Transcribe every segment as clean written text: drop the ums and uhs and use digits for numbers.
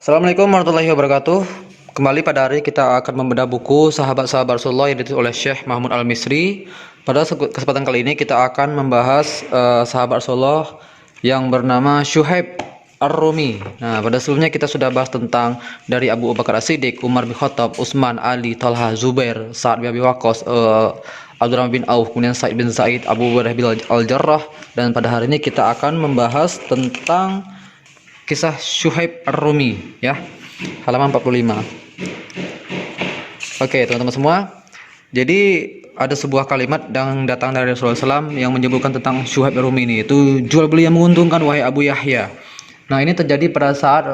Assalamualaikum warahmatullahi wabarakatuh. Kembali pada hari kita akan membedah buku Sahabat-sahabat Rasulullah yang ditulis oleh Syekh Mahmud Al-Misri. Pada kesempatan kali ini kita akan membahas sahabat Rasulullah yang bernama Syuhaib Ar-Rumi. Nah, pada sebelumnya kita sudah bahas tentang dari Abu Bakar As-Siddiq, Umar bin Khattab, Utsman, Ali, Talha, Zubair, Sa'ad bin Abi Waqqas, Abdurrahman bin Auf, kemudian Sa'id bin Zaid, Abu Ubaidah bin Al-Jarrah, dan pada hari ini kita akan membahas tentang kisah Syuhaib Ar-Rumi, ya, halaman 45. Oke, teman-teman semua. Jadi ada sebuah kalimat yang datang dari Rasulullah SAW yang menyebutkan tentang Syuhaib Ar-Rumi ini, itu jual beli yang menguntungkan wahai Abu Yahya. Nah, ini terjadi pada saat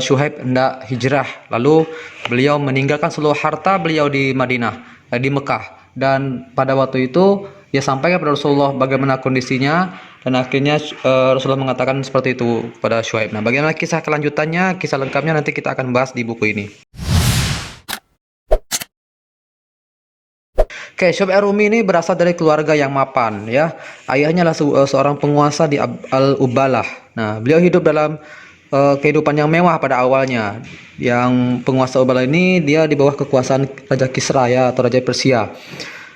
Syuhaib hendak hijrah, lalu beliau meninggalkan seluruh harta beliau di Madinah, di Mekah, dan pada waktu itu ia sampaikan kepada Rasulullah bagaimana kondisinya, dan akhirnya Rasulullah mengatakan seperti itu pada Syuhaib. Nah, bagaimana kisah kelanjutannya, kisah lengkapnya nanti kita akan bahas di buku ini. Oke, Syuhaib Ar-Rumi ini berasal dari keluarga yang mapan, ya. Ayahnya adalah seorang penguasa di Al-Ubalah. Nah, beliau hidup dalam kehidupan yang mewah pada awalnya. Yang penguasa Ubalah ini dia di bawah kekuasaan Raja Kisra, ya, atau Raja Persia.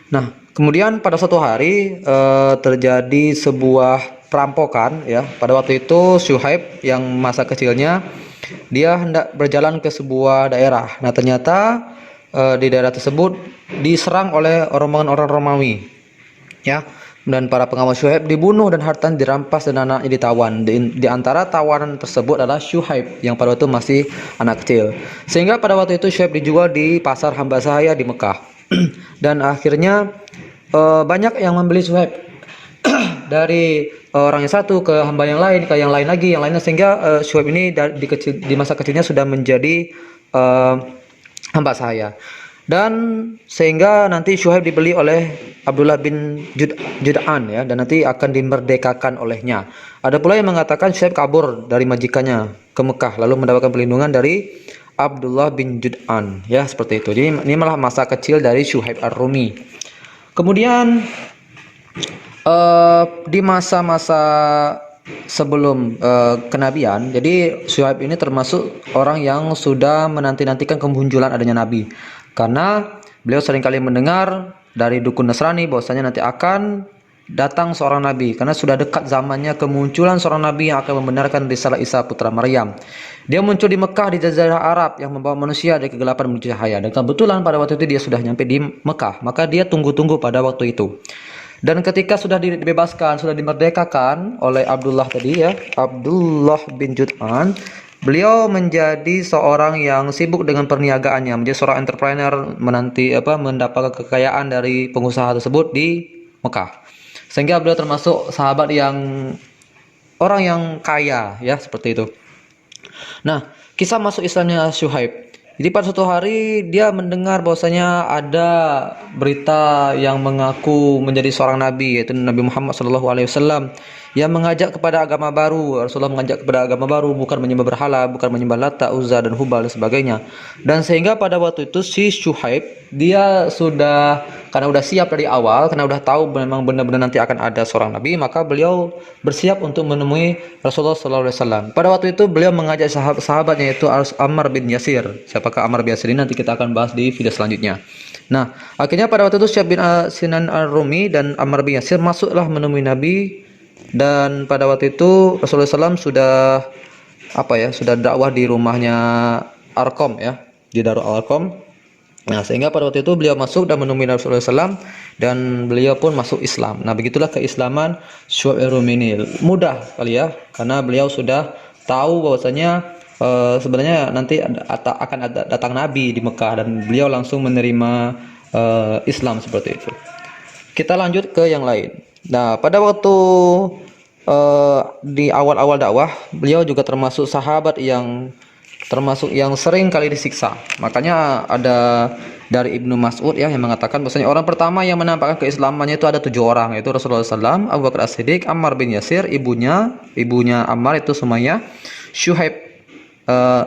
Nah, kemudian pada suatu hari terjadi sebuah perampokan, ya. Pada waktu itu Syuhaib yang masa kecilnya dia hendak berjalan ke sebuah daerah. Nah, ternyata di daerah tersebut diserang oleh rombongan orang Romawi, ya. Dan para pengawal Syuhaib dibunuh dan hartanya dirampas dan anaknya ditawan. Di antara tawanan tersebut adalah Syuhaib yang pada waktu itu masih anak kecil. Sehingga pada waktu itu Syuhaib dijual di pasar hamba sahaya di Mekah. Dan akhirnya banyak yang membeli Syuhaib dari orang yang satu ke hamba yang lain, ke yang lain lagi, yang lainnya, sehingga Syuhaib ini di masa kecilnya sudah menjadi hamba sahaya. Dan sehingga nanti Syuhaib dibeli oleh Abdullah bin Jud'an, ya, dan nanti akan dimerdekakan olehnya. Ada pula yang mengatakan Syuhaib kabur dari majikannya ke Mekah lalu mendapatkan perlindungan dari Abdullah bin Jud'an, ya, seperti itu. Jadi ini malah masa kecil dari Syuhaib Ar-Rumi. Kemudian di masa-masa sebelum kenabian, jadi Syuhaib ini termasuk orang yang sudah menanti-nantikan kemunculan adanya nabi, karena beliau seringkali mendengar dari dukun Nasrani bahwasanya nanti akan datang seorang nabi, karena sudah dekat zamannya kemunculan seorang nabi yang akan membenarkan risalah Isa putra Maryam. Dia muncul di Mekah, di Jazirah Arab, yang membawa manusia dari kegelapan menuju cahaya. Dan kebetulan pada waktu itu dia sudah nyampe di Mekah, maka dia tunggu-tunggu pada waktu itu. Dan ketika sudah dibebaskan, sudah dimerdekakan oleh Abdullah tadi, ya, Abdullah bin Jud'an, beliau menjadi seorang yang sibuk dengan perniagaannya, menjadi seorang entrepreneur, mendapatkan kekayaan dari pengusaha tersebut di Mekah. Sehingga beliau termasuk sahabat yang orang yang kaya, ya, seperti itu. Nah, kisah masuk Islamnya Syuhaib. Jadi pada suatu hari dia mendengar bahwasanya ada berita yang mengaku menjadi seorang nabi, yaitu Nabi Muhammad SAW, yang mengajak kepada agama baru. Rasulullah mengajak kepada agama baru, bukan menyembah berhala, bukan menyembah Lata, Uzza, dan Hubal dan sebagainya. Dan sehingga pada waktu itu si Syuhaib dia sudah, karena udah siap dari awal, karena udah tahu memang benar-benar nanti akan ada seorang nabi, maka beliau bersiap untuk menemui Rasulullah SAW. Pada waktu itu beliau mengajak sahabatnya, yaitu Ammar bin Yasir. Siapakah Ammar bin Yasir ini nanti kita akan bahas di video selanjutnya. Nah, akhirnya pada waktu itu Syuhaib bin Sinan Ar-Rumi dan Ammar bin Yasir masuklah menemui Nabi. Dan pada waktu itu Rasulullah SAW sudah sudah dakwah di rumahnya Arqam, ya, di Darul Arqam. Nah, sehingga pada waktu itu beliau masuk dan menemui Rasulullah SAW, dan beliau pun masuk Islam. Nah, begitulah keislaman Syuhaib Ar-Rumi ini. Mudah kali, ya, karena beliau sudah tahu bahwasanya sebenarnya nanti akan datang Nabi di Mekah, dan beliau langsung menerima Islam seperti itu. Kita lanjut ke yang lain. Nah, pada waktu di awal-awal dakwah, beliau juga termasuk sahabat yang sering kali disiksa. Makanya ada dari Ibnu Mas'ud, ya, yang mengatakan bahwasanya orang pertama yang menampakkan keislamannya itu ada 7 orang, yaitu Rasulullah SAW, Abu Bakar As-Siddiq, Ammar bin Yasir, ibunya Ammar itu Sumayyah, Syuhaib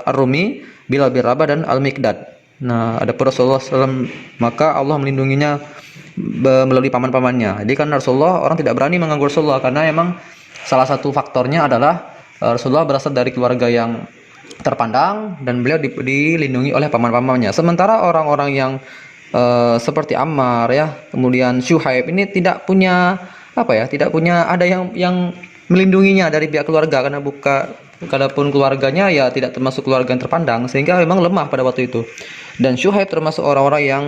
Ar-Rumi, Bilal bin Rabah, dan Al-Miqdad. Nah, ada Rasulullah SAW, maka Allah melindunginya melalui paman-pamannya. Jadi kan Rasulullah, orang tidak berani mengganggu Rasulullah, karena emang salah satu faktornya adalah Rasulullah berasal dari keluarga yang terpandang dan beliau dilindungi oleh paman-pamannya. Sementara orang-orang yang seperti Ammar ya, kemudian Syuhaib ini tidak punya apa ya, tidak punya ada yang melindunginya dari pihak keluarga karena kalaupun keluarganya ya tidak termasuk keluarga yang terpandang, sehingga memang lemah pada waktu itu. Dan Syuhaib termasuk orang-orang yang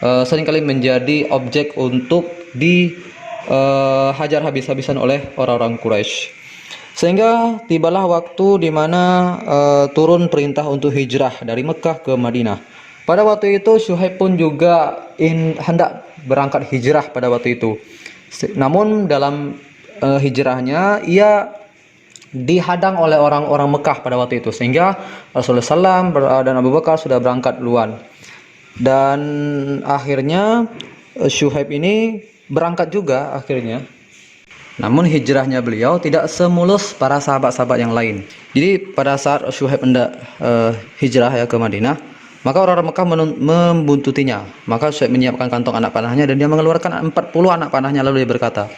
seringkali menjadi objek untuk dihajar habis-habisan oleh orang-orang Quraisy. Sehingga tibalah waktu di mana turun perintah untuk hijrah dari Mekah ke Madinah. Pada waktu itu Syuhaib pun juga hendak berangkat hijrah pada waktu itu. Namun dalam hijrahnya ia dihadang oleh orang-orang Mekah pada waktu itu, sehingga Rasulullah SAW dan Abu Bakar sudah berangkat duluan. Dan akhirnya Syuhaib ini berangkat juga akhirnya. Namun hijrahnya beliau tidak semulus para sahabat-sahabat yang lain. Jadi pada saat Syuhaib hendak hijrah ya ke Madinah, maka orang-orang Mekah membuntutinya. Maka Syuhaib menyiapkan kantong anak panahnya dan dia mengeluarkan 40 anak panahnya, lalu dia berkata,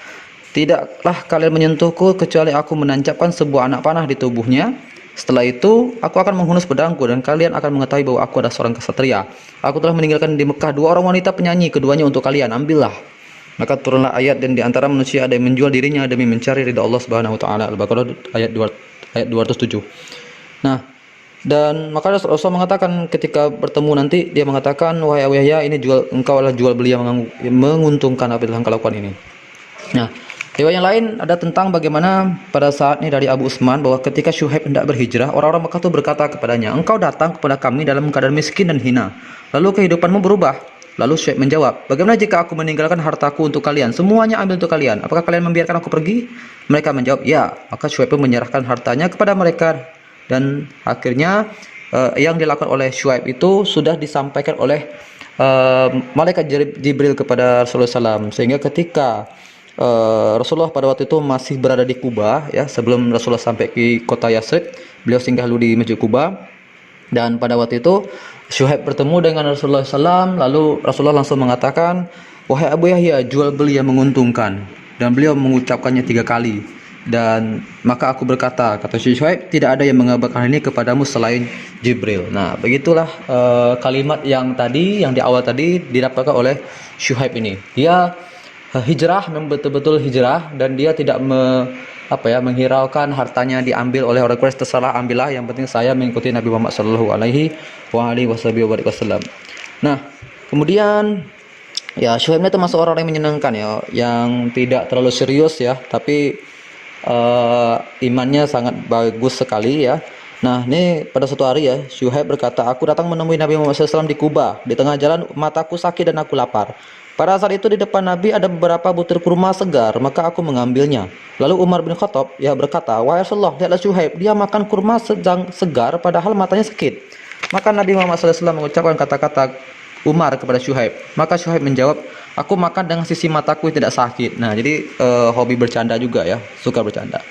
"Tidaklah kalian menyentuhku kecuali aku menancapkan sebuah anak panah di tubuhnya. Setelah itu aku akan menghunus pedangku dan kalian akan mengetahui bahwa aku adalah seorang kesatria. Aku telah meninggalkan di Mekah 2 orang wanita penyanyi, keduanya untuk kalian, ambillah." Maka turunlah ayat, dan di antara manusia ada yang menjual dirinya demi mencari ridha Allah Subhanahu wa taala. Al-Baqarah ayat 207. Nah, dan maka Rasulullah mengatakan ketika bertemu nanti, dia mengatakan, "Wahai Abu Yahya, ini engkau adalah jual beli yang menguntungkan apa yang kau lakukan ini." Nah, riwayat yang lain ada tentang bagaimana pada saat ini dari Abu Usman, bahwa ketika Syuhaib hendak berhijrah, orang-orang Mekah itu berkata kepadanya, "Engkau datang kepada kami dalam keadaan miskin dan hina, lalu kehidupanmu berubah." Lalu Syuhaib menjawab, "Bagaimana jika aku meninggalkan hartaku untuk kalian? Semuanya ambil untuk kalian. Apakah kalian membiarkan aku pergi?" Mereka menjawab, "Ya." Maka Syuhaib pun menyerahkan hartanya kepada mereka, dan akhirnya yang dilakukan oleh Syuhaib itu sudah disampaikan oleh malaikat Jibril kepada Rasulullah SAW, sehingga ketika Rasulullah pada waktu itu masih berada di Kuba ya, sebelum Rasulullah sampai ke kota Yasrib, beliau singgah dulu di Masjid Kuba. Dan pada waktu itu Syuhaib bertemu dengan Rasulullah SAW, lalu Rasulullah langsung mengatakan, "Wahai Abu Yahya, jual beli yang menguntungkan." Dan beliau mengucapkannya 3 kali. Dan maka aku berkata, kata Syuhaib, "Tidak ada yang mengabarkan ini kepadamu selain Jibril." Nah, begitulah kalimat yang tadi, yang di awal tadi didapatkan oleh Syuhaib ini. Dia hijrah, memang betul-betul hijrah, dan dia tidak menghiraukan hartanya diambil oleh orang Quraisy. Terserah, ambillah, yang penting saya mengikuti Nabi Muhammad sallallahu alaihi wasallam. Nah, kemudian ya Syuhaib ini termasuk orang yang menyenangkan ya, yang tidak terlalu serius ya, tapi imannya sangat bagus sekali ya. Nah, ini pada suatu hari ya, Syuhaib berkata, "Aku datang menemui Nabi Muhammad SAW di Kuba. Di tengah jalan mataku sakit dan aku lapar. Pada saat itu di depan Nabi ada beberapa butir kurma segar, maka aku mengambilnya. Lalu Umar bin Khattab ya berkata, 'Wahai Rasulullah, lihatlah Syuhaib, dia makan kurma sedang segar padahal matanya sakit.' Maka Nabi Muhammad SAW mengucapkan kata-kata Umar kepada Syuhaib. Maka Syuhaib menjawab, 'Aku makan dengan sisi mataku yang tidak sakit.' Nah, jadi hobi bercanda juga ya, suka bercanda.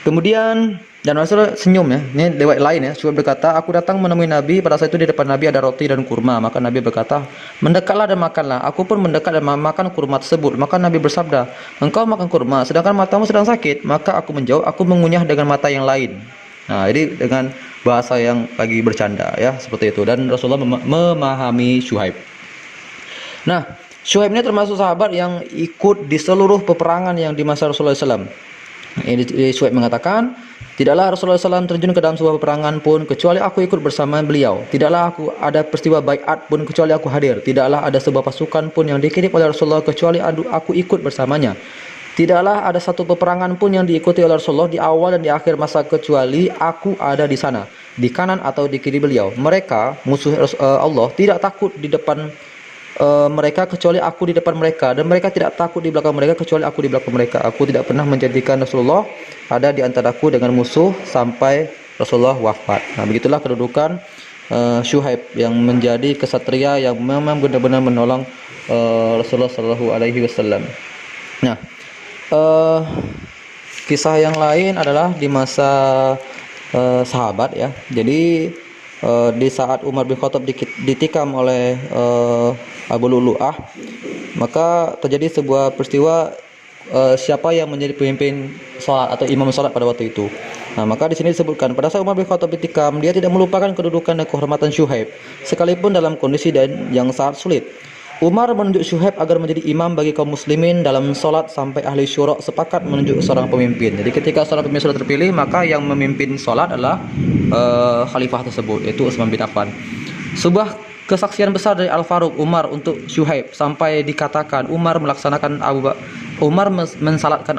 Kemudian dan Rasulullah senyum ya. Ini lewat lain ya. Syuhaib berkata, "Aku datang menemui Nabi. Pada saat itu di depan Nabi ada roti dan kurma. Maka Nabi berkata, 'Mendekatlah dan makanlah.' Aku pun mendekat dan makan kurma tersebut. Maka Nabi bersabda, 'Engkau makan kurma sedangkan matamu sedang sakit.' Maka aku menjawab, 'Aku mengunyah dengan mata yang lain.'" Nah, jadi dengan bahasa yang lagi bercanda ya, seperti itu. Dan Rasulullah memahami Syuhaib. Nah, Syuhaib ini termasuk sahabat yang ikut di seluruh peperangan yang di masa Rasulullah SAW. Ini Syuhaib mengatakan, "Tidaklah Rasulullah SAW terjun ke dalam sebuah peperangan pun kecuali aku ikut bersama beliau. Tidaklah aku ada peristiwa baiat pun kecuali aku hadir. Tidaklah ada sebuah pasukan pun yang dikirim oleh Rasulullah kecuali aku ikut bersamanya. Tidaklah ada satu peperangan pun yang diikuti oleh Rasulullah di awal dan di akhir masa kecuali aku ada di sana, di kanan atau di kiri beliau. Mereka, musuh Allah, tidak takut di depan mereka kecuali aku di depan mereka, dan mereka tidak takut di belakang mereka kecuali aku di belakang mereka. Aku tidak pernah menjadikan Rasulullah ada di antaraku dengan musuh sampai Rasulullah wafat." Nah, begitulah kedudukan Syuhaib yang menjadi kesatria yang memang benar-benar menolong Rasulullah Shallallahu Alaihi Wasallam. Nah, kisah yang lain adalah di masa sahabat ya. Jadi di saat Umar bin Khattab ditikam oleh Abu Lu'lu'ah, maka terjadi sebuah peristiwa siapa yang menjadi pemimpin sholat atau imam sholat pada waktu itu. Nah, maka di sini disebutkan pada saat Umar bin Khattab itikam, dia tidak melupakan kedudukan dan kehormatan Syuhaib sekalipun dalam kondisi dan yang sangat sulit. Umar menunjuk Syuhaib agar menjadi imam bagi kaum muslimin dalam sholat sampai ahli syura sepakat menunjuk seorang pemimpin. Jadi ketika seorang pemimpin sudah terpilih, maka yang memimpin sholat adalah khalifah tersebut, yaitu Utsman bin Affan. Sebuah kesaksian besar dari Al-Faruq Umar untuk Syuhaib sampai dikatakan Umar mensalatkan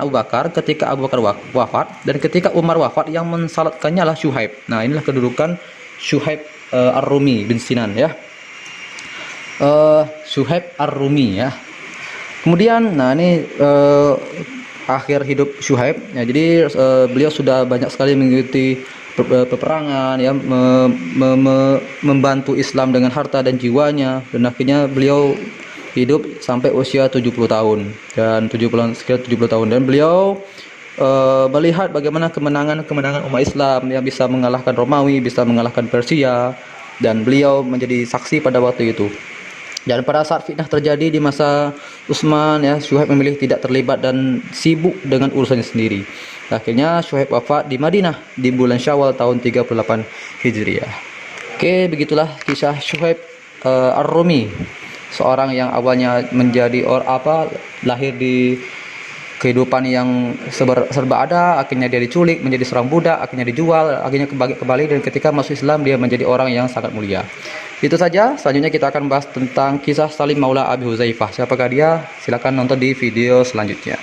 Abu Bakar ketika Abu Bakar wafat, dan ketika Umar wafat yang mensalatkannya adalah Syuhaib. Nah, inilah kedudukan Syuhaib Ar-Rumi bin Sinan ya. Syuhaib Ar-Rumi ya. Kemudian nah ini akhir hidup Syuhaib ya. Jadi beliau sudah banyak sekali mengikuti peperangan ya, membantu Islam dengan harta dan jiwanya, dan akhirnya beliau hidup sampai usia 70 tahun dan 70 tahun, dan beliau melihat bagaimana kemenangan umat Islam yang bisa mengalahkan Romawi, bisa mengalahkan Persia, dan beliau menjadi saksi pada waktu itu. Dan pada saat fitnah terjadi di masa Utsman ya, Syuhaib memilih tidak terlibat dan sibuk dengan urusannya sendiri. Akhirnya Syuhaib wafat di Madinah di bulan Syawal tahun 38 Hijriah. Oke, begitulah kisah Syuhaib Ar-Rumi, seorang yang awalnya menjadi lahir di kehidupan yang serba ada, akhirnya dia diculik menjadi seorang budak, akhirnya dijual, akhirnya kembali, dan ketika masuk Islam dia menjadi orang yang sangat mulia. Itu saja. Selanjutnya kita akan bahas tentang kisah Salim Maula Abi Huzaifah. Siapakah dia? Silakan nonton di video selanjutnya.